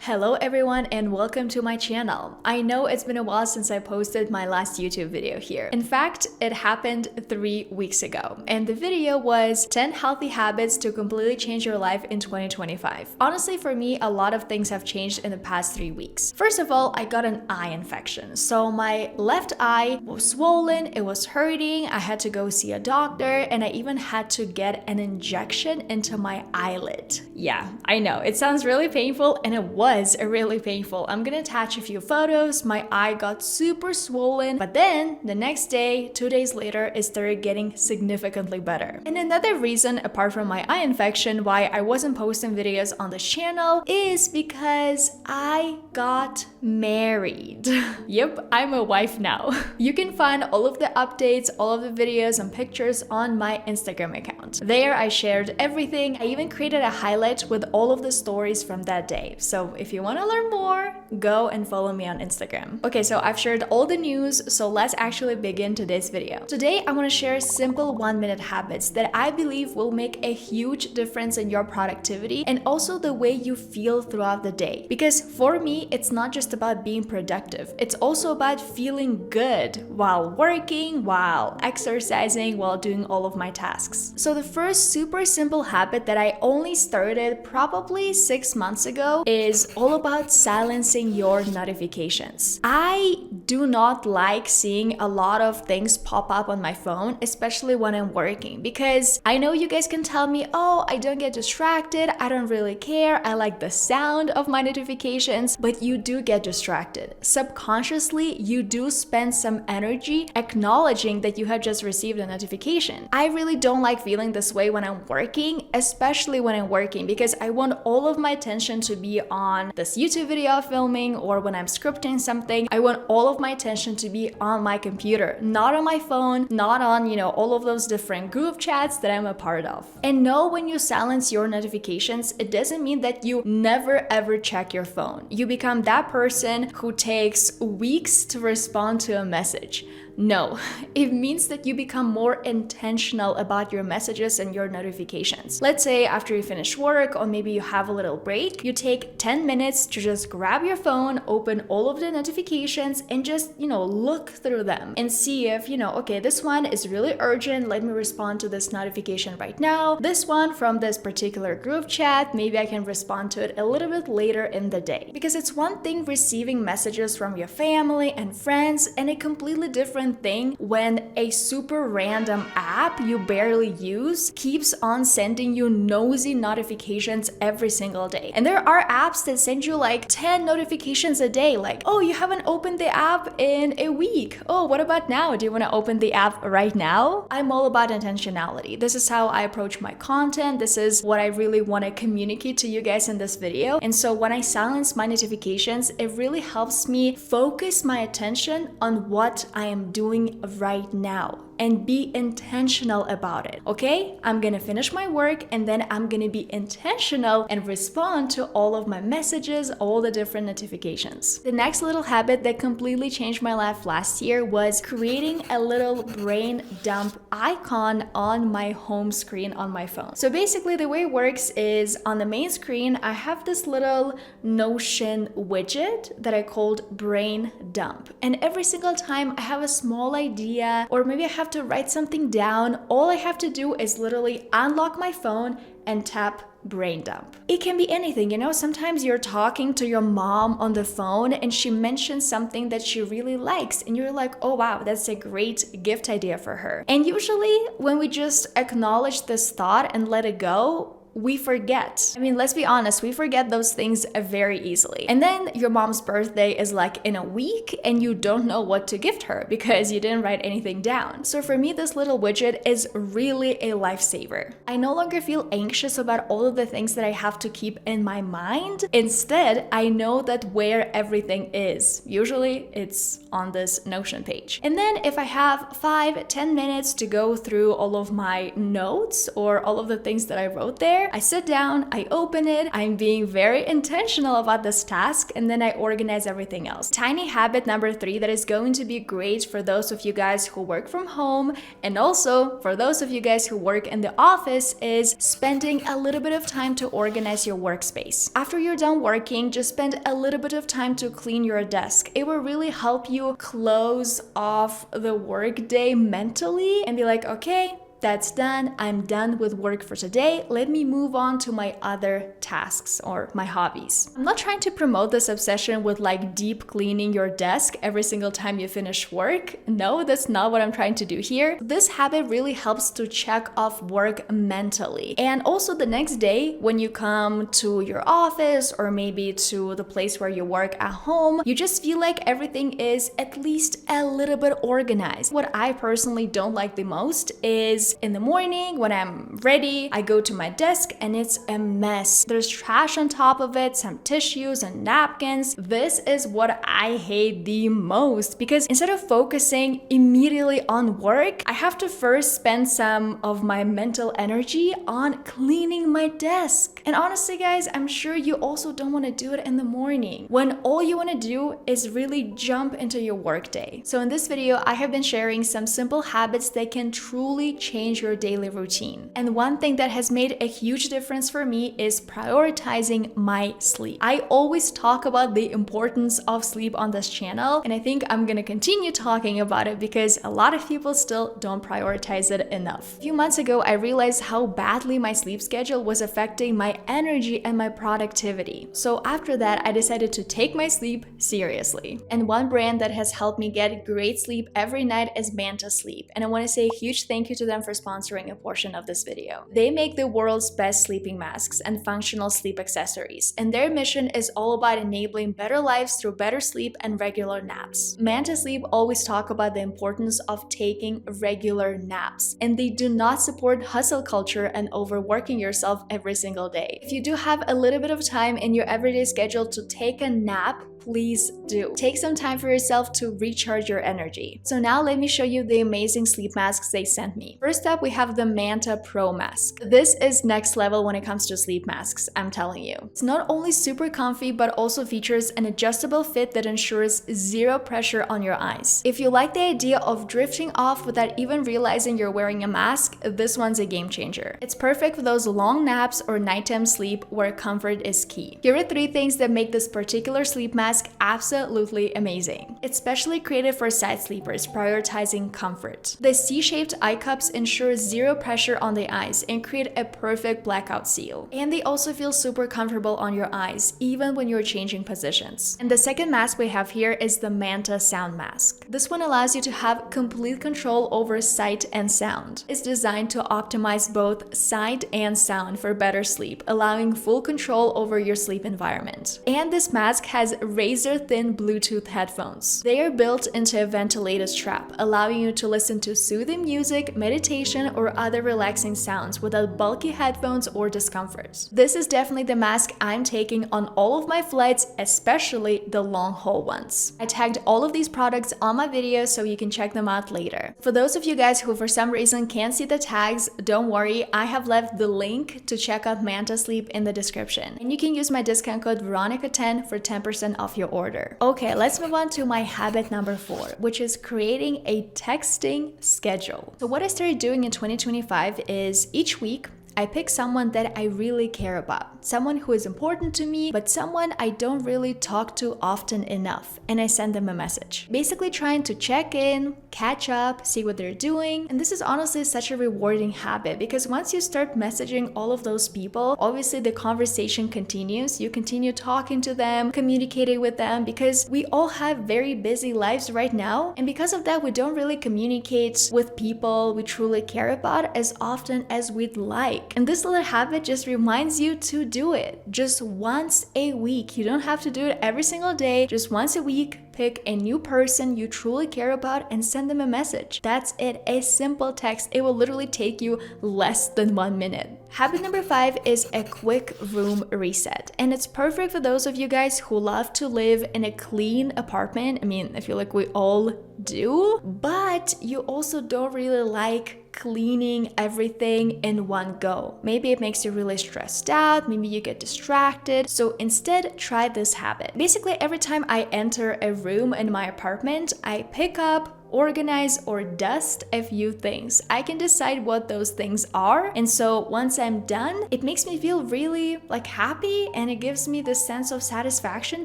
Hello everyone and welcome to my channel. I know it's been a while since I posted my last YouTube video here. In fact, it happened 3 weeks ago and the video was 10 healthy habits to completely change your life in 2025. Honestly, for me, a lot of things have changed in the past 3 weeks. First of all, I got an eye infection. So my left eye was swollen, it was hurting, I had to go see a doctor, and I even had to get an injection into my eyelid. Yeah, I know, it sounds really painful and it was really painful. I'm gonna attach a few photos. My eye got super swollen, but then the next day, 2 days later, it started getting significantly better. And another reason, apart from my eye infection, why I wasn't posting videos on this channel is because I got married. Yep, I'm a wife now. You can find all of the updates, all of the videos and pictures on my Instagram account. There I shared everything. I even created a highlight with all of the stories from that day. So if you want to learn more, go and follow me on Instagram. Okay, so I've shared all the news, so let's actually begin today's video. Today, I want to share simple 1-minute habits that I believe will make a huge difference in your productivity and also the way you feel throughout the day. Because for me, it's not just about being productive. It's also about feeling good while working, while exercising, while doing all of my tasks. So the first super simple habit that I only started probably 6 months ago is all about silencing your notifications. I do not like seeing a lot of things pop up on my phone, especially when I'm working, because I know you guys can tell me, oh, I don't get distracted, I don't really care, I like the sound of my notifications, but you do get distracted. Subconsciously, you do spend some energy acknowledging that you have just received a notification. I really don't like feeling this way when I'm working, especially when I'm working, because I want all of my attention to be on this YouTube video filming or when I'm scripting something. I want all of my attention to be on my computer, not on my phone, not on, all of those different group chats that I'm a part of. And know when you silence your notifications, it doesn't mean that you never ever check your phone. You become that person who takes weeks to respond to a message. No, it means that you become more intentional about your messages and your notifications. Let's say after you finish work or maybe you have a little break, you take 10 minutes to just grab your phone, open all of the notifications and just, look through them and see if, okay, this one is really urgent. Let me respond to this notification right now. This one from this particular group chat, maybe I can respond to it a little bit later in the day. Because it's one thing receiving messages from your family and friends and a completely different thing when a super random app you barely use keeps on sending you nosy notifications every single day. And there are apps that send you like 10 notifications a day, like, oh, you haven't opened the app in a week. Oh, what about now? Do you want to open the app right now? I'm all about intentionality. This is how I approach my content. This is what I really want to communicate to you guys in this video. And so when I silence my notifications, it really helps me focus my attention on what I am doing right now and be intentional about it. Okay, I'm gonna finish my work and then I'm gonna be intentional and respond to all of my messages, all the different notifications. The next little habit that completely changed my life last year was creating a little brain dump icon on my home screen on my phone. So basically the way it works is on the main screen, I have this little Notion widget that I called brain dump. And every single time I have a small idea or maybe I have to write something down, all I have to do is literally unlock my phone and tap brain dump. It can be anything, sometimes you're talking to your mom on the phone and she mentions something that she really likes and you're like, oh wow, that's a great gift idea for her. And usually when we just acknowledge this thought and let it go, we forget. I mean, let's be honest, we forget those things very easily. And then your mom's birthday is like in a week and you don't know what to gift her because you didn't write anything down. So for me, this little widget is really a lifesaver. I no longer feel anxious about all of the things that I have to keep in my mind. Instead, I know that where everything is. Usually it's on this Notion page. And then if I have 5-10 minutes to go through all of my notes or all of the things that I wrote there, here, I sit down, I open it, I'm being very intentional about this task, and then I organize everything else. Tiny habit number 3 that is going to be great for those of you guys who work from home and also for those of you guys who work in the office is spending a little bit of time to organize your workspace. After you're done working, just spend a little bit of time to clean your desk. It will really help you close off the workday mentally and be like, okay, that's done. I'm done with work for today. Let me move on to my other tasks or my hobbies. I'm not trying to promote this obsession with like deep cleaning your desk every single time you finish work. No, that's not what I'm trying to do here. This habit really helps to check off work mentally. And also the next day when you come to your office or maybe to the place where you work at home, you just feel like everything is at least a little bit organized. What I personally don't like the most is in the morning when I'm ready, I go to my desk and it's a mess. There's trash on top of it, some tissues and napkins. This is what I hate the most because instead of focusing immediately on work, I have to first spend some of my mental energy on cleaning my desk. And honestly, guys, I'm sure you also don't want to do it in the morning when all you want to do is really jump into your workday. So in this video, I have been sharing some simple habits that can truly change your daily routine. And one thing that has made a huge difference for me is prioritizing my sleep. I always talk about the importance of sleep on this channel, and I think I'm gonna continue talking about it because a lot of people still don't prioritize it enough. A few months ago, I realized how badly my sleep schedule was affecting my energy and my productivity. So after that, I decided to take my sleep seriously. And one brand that has helped me get great sleep every night is Manta Sleep. And I want to say a huge thank you to them for sponsoring a portion of this video. They make the world's best sleeping masks and functional sleep accessories, and their mission is all about enabling better lives through better sleep and regular naps. Manta Sleep always talk about the importance of taking regular naps, and they do not support hustle culture and overworking yourself every single day. If you do have a little bit of time in your everyday schedule to take a nap, please do. Take some time for yourself to recharge your energy. So now let me show you the amazing sleep masks they sent me. First up, we have the Manta Pro Mask. This is next level when it comes to sleep masks, I'm telling you. It's not only super comfy, but also features an adjustable fit that ensures zero pressure on your eyes. If you like the idea of drifting off without even realizing you're wearing a mask, this one's a game changer. It's perfect for those long naps or nighttime sleep where comfort is key. Here are 3 things that make this particular sleep mask absolutely amazing. It's specially created for side sleepers, prioritizing comfort. The C-shaped eye cups ensure zero pressure on the eyes and create a perfect blackout seal. And they also feel super comfortable on your eyes, even when you're changing positions. And the second mask we have here is the Manta Sound Mask. This one allows you to have complete control over sight and sound. It's designed to optimize both sight and sound for better sleep, allowing full control over your sleep environment. And this mask has razor-thin Bluetooth headphones. They are built into a ventilated strap, allowing you to listen to soothing music, meditation, or other relaxing sounds without bulky headphones or discomfort. This is definitely the mask I'm taking on all of my flights, especially the long-haul ones. I tagged all of these products on my video so you can check them out later. For those of you guys who for some reason can't see the tags, don't worry, I have left the link to check out Manta Sleep in the description. And you can use my discount code Veronika10 for 10% off your order. Okay, let's move on to my habit number 4, which is creating a texting schedule. So what I started doing in 2025 is each week I pick someone that I really care about, someone who is important to me, but someone I don't really talk to often enough, and I send them a message. Basically trying to check in, catch up, see what they're doing, and this is honestly such a rewarding habit because once you start messaging all of those people, obviously the conversation continues, you continue talking to them, communicating with them, because we all have very busy lives right now, and because of that we don't really communicate with people we truly care about as often as we'd like. And this little habit just reminds you to do it just once a week. You don't have to do it every single day, just once a week. Pick a new person you truly care about and send them a message. That's it, a simple text. It will literally take you less than 1 minute. Habit number 5 is a quick room reset. And it's perfect for those of you guys who love to live in a clean apartment. I mean, I feel like we all do, but you also don't really like cleaning everything in one go. Maybe it makes you really stressed out, maybe you get distracted. So instead, try this habit. Basically, every time I enter a room in my apartment, I pick up, organize, or dust a few things. I can decide what those things are, and so once I'm done, it makes me feel really like happy, and it gives me this sense of satisfaction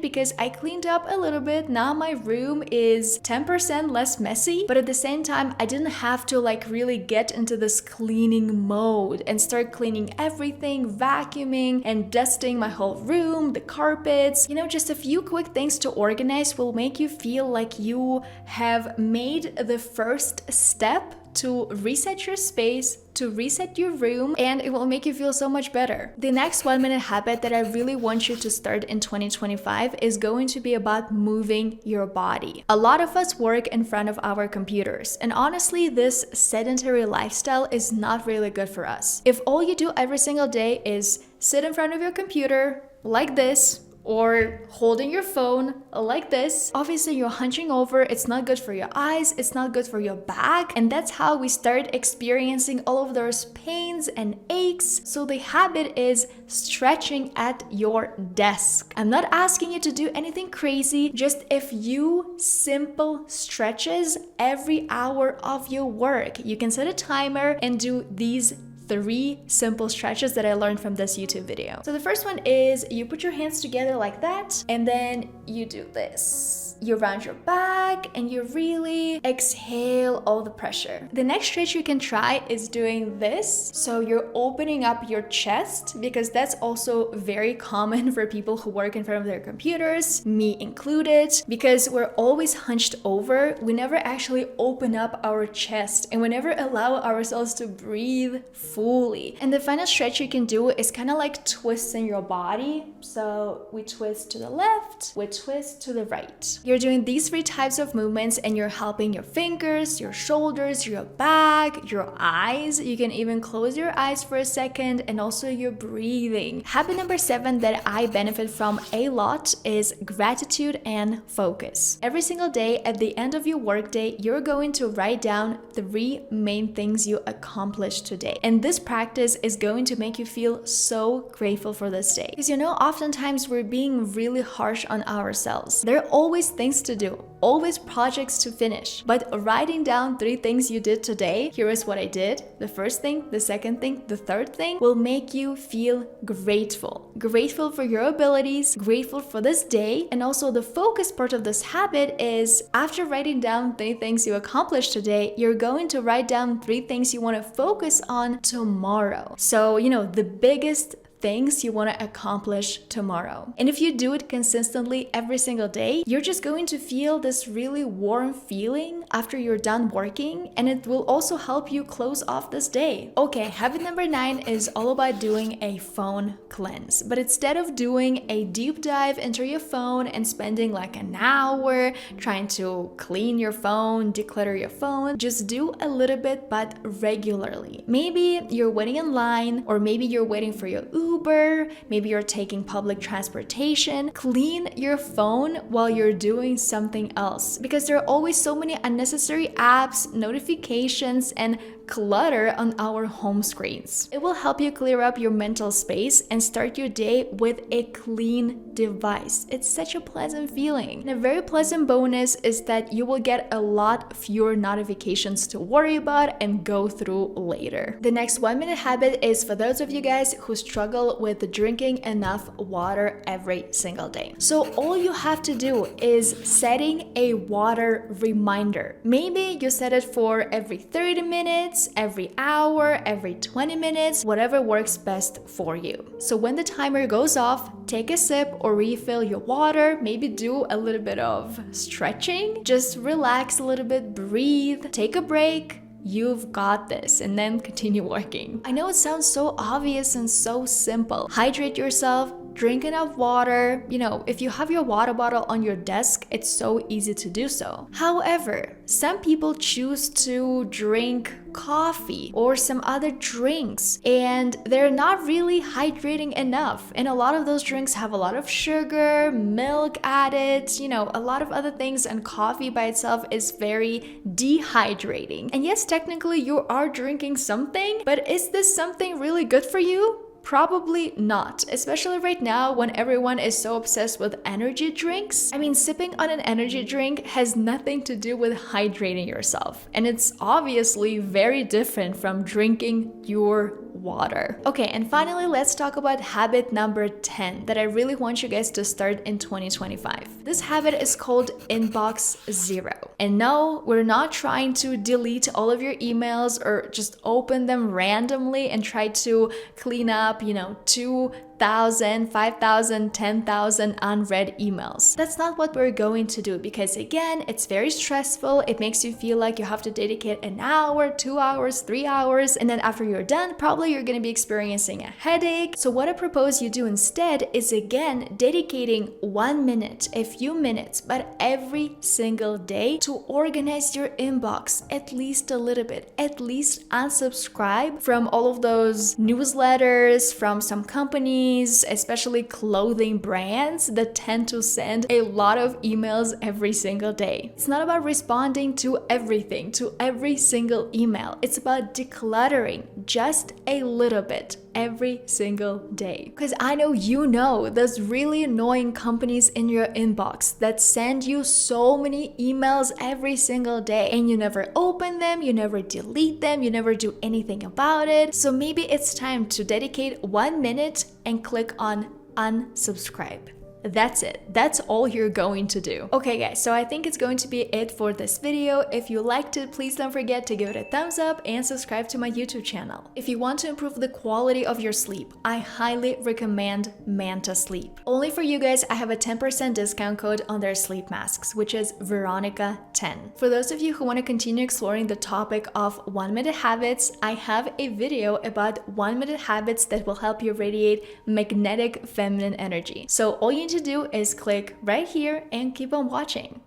because I cleaned up a little bit. Now my room is 10% less messy, but at the same time I didn't have to like really get into this cleaning mode and start cleaning everything, vacuuming and dusting my whole room, the carpets. You know, just a few quick things to organize will make you feel like you have made the first step to reset your space, to reset your room, and it will make you feel so much better. The next 1-minute habit that I really want you to start in 2025 is going to be about moving your body. A lot of us work in front of our computers, and honestly, this sedentary lifestyle is not really good for us. If all you do every single day is sit in front of your computer like this, or holding your phone like this, obviously you're hunching over, it's not good for your eyes, it's not good for your back, and that's how we start experiencing all of those pains and aches. So the habit is stretching at your desk. I'm not asking you to do anything crazy, just a few simple stretches every hour of your work. You can set a timer and do these 3 simple stretches that I learned from this YouTube video. So the first one is you put your hands together like that, and then you do this. You round your back and you really exhale all the pressure. The next stretch you can try is doing this. So you're opening up your chest, because that's also very common for people who work in front of their computers, me included, because we're always hunched over. We never actually open up our chest, and we never allow ourselves to breathe fully. And the final stretch you can do is kind of like twisting your body. So we twist to the left, we twist to the right. You're doing these 3 types of movements, and you're helping your fingers, your shoulders, your back, your eyes. You can even close your eyes for a second, and also your breathing. Habit number 7 that I benefit from a lot is gratitude and focus. Every single day at the end of your workday, you're going to write down 3 main things you accomplished today. And this practice is going to make you feel so grateful for this day. Because you know, oftentimes we're being really harsh on ourselves. There are always things to do, always projects to finish. But writing down 3 things you did today, here is what I did, the first thing, the second thing, the third thing, will make you feel grateful. Grateful for your abilities, grateful for this day. And also the focus part of this habit is after writing down 3 things you accomplished today, you're going to write down 3 things you want to focus on tomorrow. So, you know, the biggest things you want to accomplish tomorrow. And if you do it consistently every single day, you're just going to feel this really warm feeling after you're done working, and it will also help you close off this day. Okay, habit number 9 is all about doing a phone cleanse. But instead of doing a deep dive into your phone and spending like an hour trying to clean your phone, declutter your phone, just do a little bit, but regularly. Maybe you're waiting in line, or maybe you're waiting for your Uber, maybe you're taking public transportation. Clean your phone while you're doing something else, because there are always so many unnecessary apps, notifications, and clutter on our home screens. It will help you clear up your mental space and start your day with a clean device. It's such a pleasant feeling. And a very pleasant bonus is that you will get a lot fewer notifications to worry about and go through later. The next 1-minute habit is for those of you guys who struggle with drinking enough water every single day. So all you have to do is setting a water reminder. Maybe you set it for every 30 minutes, every hour, every 20 minutes, whatever works best for you. So when the timer goes off, take a sip or refill your water, maybe do a little bit of stretching, just relax a little bit, breathe, take a break. You've got this, and then continue working. I know it sounds so obvious and so simple. Hydrate yourself, drink enough water. You know, if you have your water bottle on your desk, it's so easy to do so. However, some people choose to drink coffee or some other drinks and they're not really hydrating enough, and a lot of those drinks have a lot of sugar, milk added, you know, a lot of other things, and coffee by itself is very dehydrating. And yes, technically you are drinking something, but is this something really good for you? Probably not, especially right now when everyone is so obsessed with energy drinks. I mean, sipping on an energy drink has nothing to do with hydrating yourself, and it's obviously very different from drinking your water. Okay, and finally, let's talk about habit number 10 that I really want you guys to start in 2025. This habit is called inbox zero. And no, we're not trying to delete all of your emails or just open them randomly and try to clean up, 2,000, 5,000, 10,000 unread emails. That's not what we're going to do, because again, it's very stressful. It makes you feel like you have to dedicate an hour, 2 hours, 3 hours, and then after you're done, probably you're going to be experiencing a headache. So what I propose you do instead is, again, dedicating 1 minute, a few minutes, but every single day to organize your inbox at least a little bit. At least unsubscribe from all of those newsletters from some companies, especially clothing brands that tend to send a lot of emails every single day. It's not about responding to everything, to every single email. It's about decluttering just a little bit every single day. Because I know you know those really annoying companies in your inbox that send you so many emails every single day and you never open them, you never delete them, you never do anything about it. So maybe it's time to dedicate 1 minute and click on unsubscribe. That's it. That's all you're going to do. Okay guys, so I think it's going to be it for this video. If you liked it, please don't forget to give it a thumbs up and subscribe to my YouTube channel. If you want to improve the quality of your sleep, I highly recommend Manta Sleep. Only for you guys, I have a 10% discount code on their sleep masks, which is Veronika 10. For those of you who want to continue exploring the topic of 1-minute habits, I have a video about 1-minute habits that will help you radiate magnetic feminine energy. So all you need to do is click right here and keep on watching.